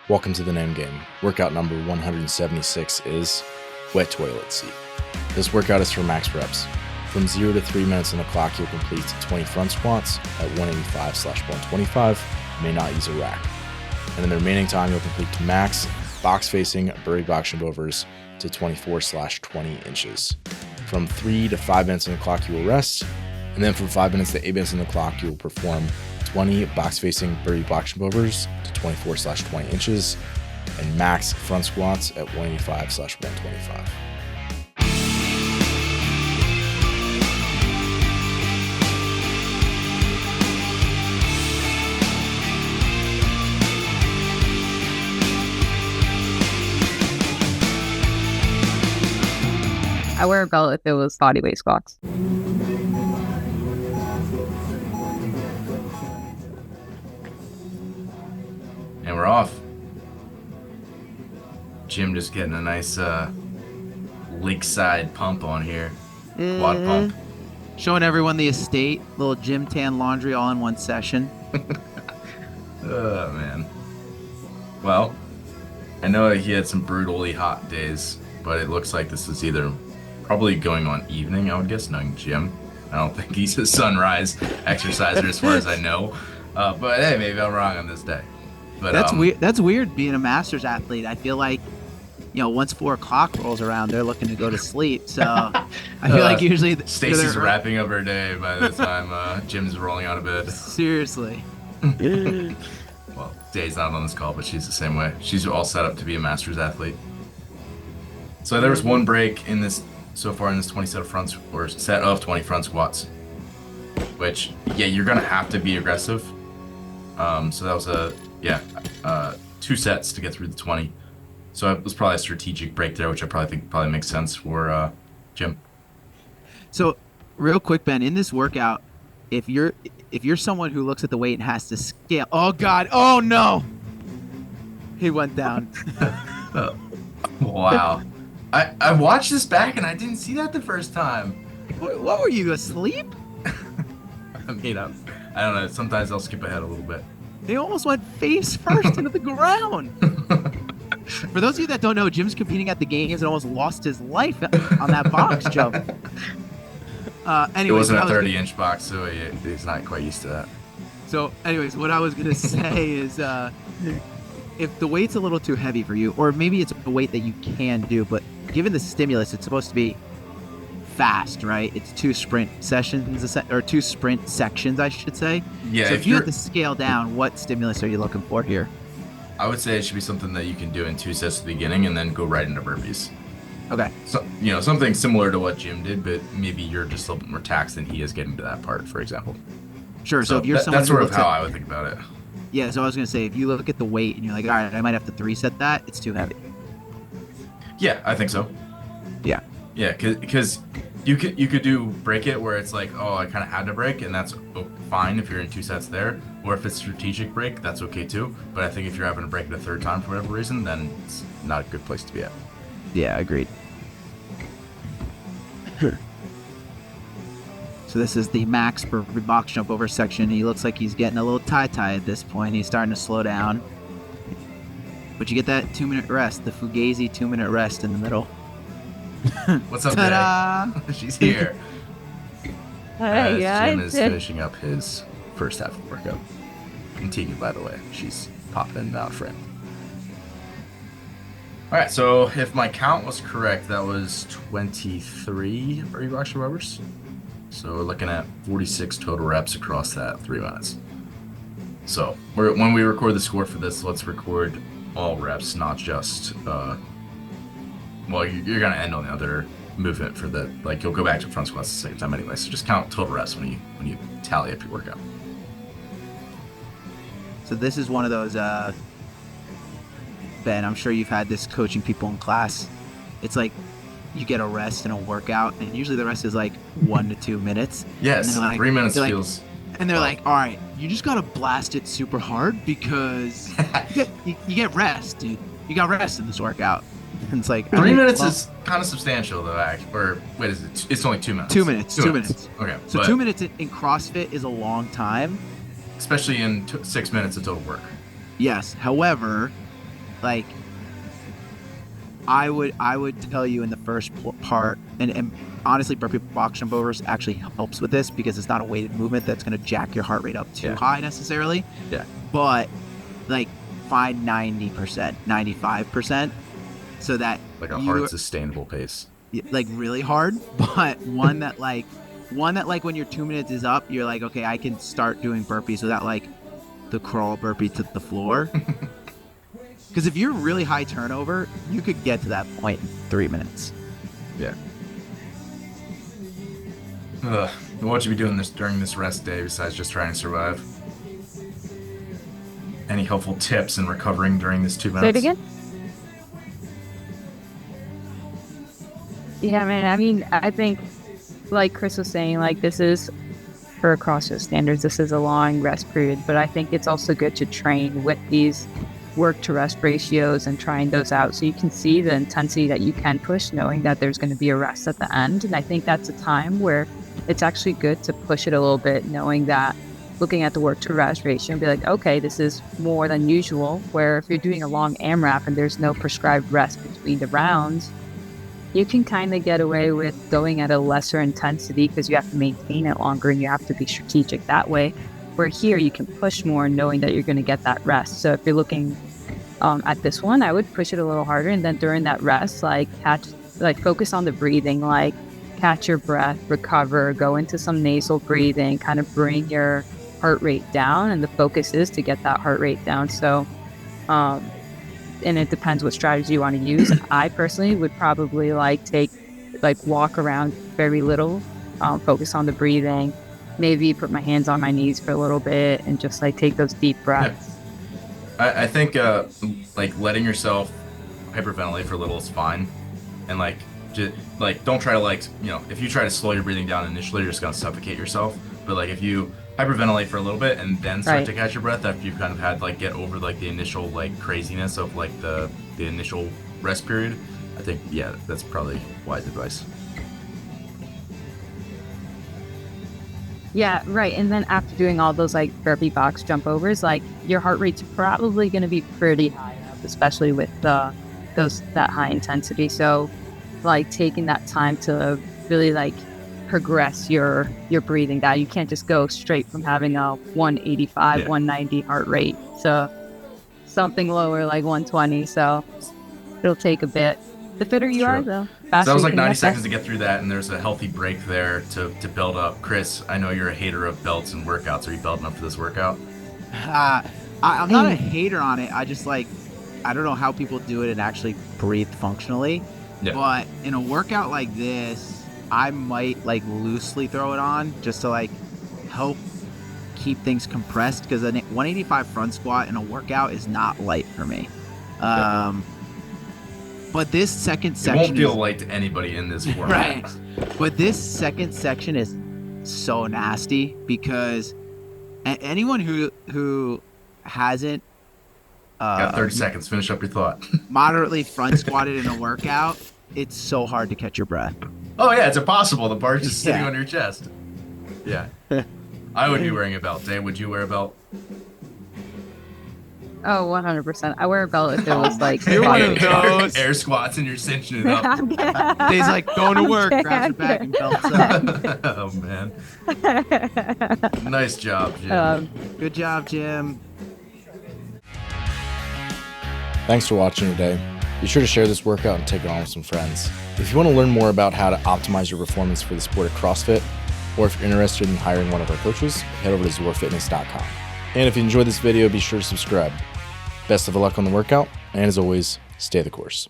Welcome to the name game. Workout number 176 is wet toilet seat. This workout is for max reps. From 0 to 3 minutes on the clock, you'll complete 20 front squats at 185/125. You may not use a rack. And in the remaining time, you'll complete to max box-facing burpee box jump overs to 24/20 inches. From 3 to 5 minutes on the clock, you will rest. And then from 5 minutes to 8 minutes on the clock, you will perform 20 box-facing burpee box jump overs to 24/20 inches and max front squats at 185/125. I wear a belt if it was body weight squats. And we're off. Jim just getting a nice lakeside pump on here. Quad pump. Showing everyone the estate. Little gym tan laundry all in one session. Oh, man. Well, I know he had some brutally hot days, but it looks like this is either probably going on evening, I would guess, knowing Jim. I don't think he's a sunrise exerciser as far as I know. But hey, maybe I'm wrong on this day. But that's weird. That's weird being a masters athlete. I feel like, once 4 o'clock rolls around, they're looking to go to sleep. So I feel like usually Stacy's wrapping up her day by the time Jim's rolling out of bed. Seriously. Well, Day's not on this call, but she's the same way. She's all set up to be a masters athlete. So there was one break in this so far in this 20 set of 20 front squats, which you're gonna have to be aggressive. So that was 2 sets to get through the 20. So it was probably a strategic break there, which I probably think makes sense for Jim. So real quick, Ben, in this workout, if you're someone who looks at the weight and has to scale, oh God, oh no, he went down. Wow. I watched this back and I didn't see that the first time. What were you, asleep? I mean, I don't know. Sometimes I'll skip ahead a little bit. They almost went face first into the ground. For those of you that don't know, Jim's competing at the games and almost lost his life on that box jump. It wasn't a 30-inch box, so he's not quite used to that. So, anyways, what I was going to say is if the weight's a little too heavy for you, or maybe it's a weight that you can do, but given the stimulus, it's supposed to be fast, right? It's 2 sprint sessions, or 2 sprint sections, I should say. Yeah. So if you have to scale down, what stimulus are you looking for here? I would say it should be something that you can do in 2 sets at the beginning and then go right into burpees. Okay. So, something similar to what Jim did, but maybe you're just a little bit more taxed than he is getting to that part, for example. Sure. So if you're someone that's sort of how I would think about it. Yeah. So I was going to say, if you look at the weight and you're like, all right, I might have to 3-set that, it's too heavy. Yeah, I think so. Yeah. Yeah, because you could do break it where it's like, oh, I kind of had to break, and that's fine if you're in 2 sets there. Or if it's strategic break, that's okay too. But I think if you're having to break it a 3rd time for whatever reason, then it's not a good place to be at. Yeah, agreed. So this is the max for box jump over section. He looks like he's getting a little tie-tie at this point. He's starting to slow down. But you get that 2-minute rest, the Fugazi 2-minute rest in the middle. What's up, Ta-da! Jay? She's here. Hey, Jim is finishing up his first half of the workout. Continue, by the way. She's popping out frame. All right, so if my count was correct, that was 23 burpee box jump overs. So we're looking at 46 total reps across that 3 minutes. So when we record the score for this, let's record all reps, not just you're gonna end on the other movement for the you'll go back to front squats at the same time anyway. So just count total reps when you tally up your workout. So this is one of those, Ben, I'm sure you've had this coaching people in class. It's like you get a rest in a workout, and usually the rest is 1 to 2 minutes. Yes, 3 minutes feels. And they're like, all right, you just gotta blast it super hard because you get rest, dude. You got rest in this workout. And it's like 3 minutes is kind of substantial though, or wait, is it? It's only 2 minutes. 2 minutes. 2 minutes. Okay. So 2 minutes in CrossFit is a long time, especially in 6 minutes of total work. Yes. However, like I would tell you in the first part, and honestly, burpee box jump overs actually helps with this because it's not a weighted movement that's going to jack your heart rate up too high necessarily. Yeah. But like find 90%, 95%, so that like a hard sustainable pace. Like really hard, but one that like when your 2 minutes is up, you're like, okay, I can start doing burpees without like the crawl burpee to the floor. Because if you're really high turnover, you could get to that point in 3 minutes. Yeah. What would you be doing during this rest day besides just trying to survive? Any helpful tips in recovering during this 2 minutes? Say it again? Yeah, man. I mean, I think, like Chris was saying, like this is, for CrossFit standards, this is a long rest period. But I think it's also good to train with these work to rest ratios and trying those out so you can see the intensity that you can push, knowing that there's going to be a rest at the end. And I think that's a time where it's actually good to push it a little bit, knowing that looking at the work to rest ratio and be like, okay, this is more than usual. Where if you're doing a long AMRAP and there's no prescribed rest between the rounds, you can kind of get away with going at a lesser intensity because you have to maintain it longer and you have to be strategic that way. Where here you can push more knowing that you're going to get that rest. So if you're looking at this one, I would push it a little harder, and then during that rest, focus on the breathing, like catch your breath, recover, go into some nasal breathing, kind of bring your heart rate down, and the focus is to get that heart rate down. So and it depends what strategy you want to use. I personally would probably walk around very little, focus on the breathing, maybe put my hands on my knees for a little bit and just like take those deep breaths. Yeah. I think like letting yourself hyperventilate for a little is fine, and like just like don't try to if you try to slow your breathing down initially, you're just gonna suffocate yourself. But like if you hyperventilate for a little bit and then start to catch your breath after you've kind of had get over the initial craziness of the initial rest period, I think that's probably wise advice. Yeah, right. And then after doing all those burpee box jump overs, your heart rate's probably going to be pretty high up, especially with that high intensity. So taking that time to really progress your breathing down. You can't just go straight from having a 185, 190 heart rate to something lower like 120. So it'll take a bit. The fitter you are, though. So that was 90 seconds to get through that, and there's a healthy break there to build up. Chris, I know you're a hater of belts and workouts. Are you belting up for this workout? I'm not a hater on it. I just I don't know how people do it and actually breathe functionally. Yeah. But in a workout like this, I might loosely throw it on just to help keep things compressed, because a 185 front squat in a workout is not light for me. But this second section won't feel light to anybody in this format. Right. But this second section is so nasty because anyone who hasn't got 30 seconds. Finish up your thought. Moderately front squatted in a workout, it's so hard to catch your breath. Oh yeah, it's impossible. The bar's just sitting on your chest. Yeah. I would be wearing a belt. Dave, would you wear a belt? Oh, 100%. I wear a belt if it was you're one of those air squats and you're cinching it up. Dave's going to work, grabs your back and belts up. Oh man. Nice job, Jim. Good job, Jim. Thanks for watching today. Be sure to share this workout and take it on with some friends. If you want to learn more about how to optimize your performance for the sport of CrossFit, or if you're interested in hiring one of our coaches, head over to zorfitness.com. And if you enjoyed this video, be sure to subscribe. Best of luck on the workout, and as always, stay the course.